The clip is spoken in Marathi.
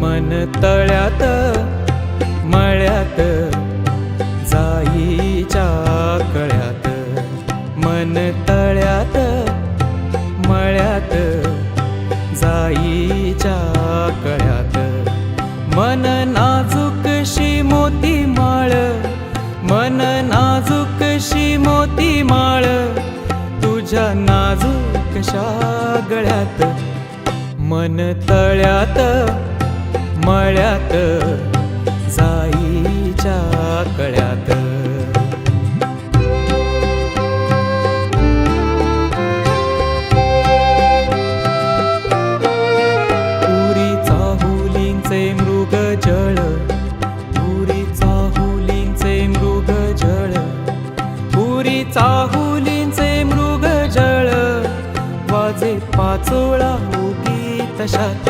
मन तळ्यात मळ्यात जाईच्या कळ्यात, मन तळ्यात मळ्यात जाईच्या कळ्यात. मन नाजूकशी मोती माळ, मन नाजूकशी मोती माळ, तुझ्या नाजूकशा गळ्यात. मन तळ्यात मळ्यात जाईच्या कळ्यात. पुरी चाहुलींचे मृग जळ, पुरी चाहुलींचे मृग जळ, पुरी चाहुलींचे मृग जळ, वाजे पाचोळा उगी तशात.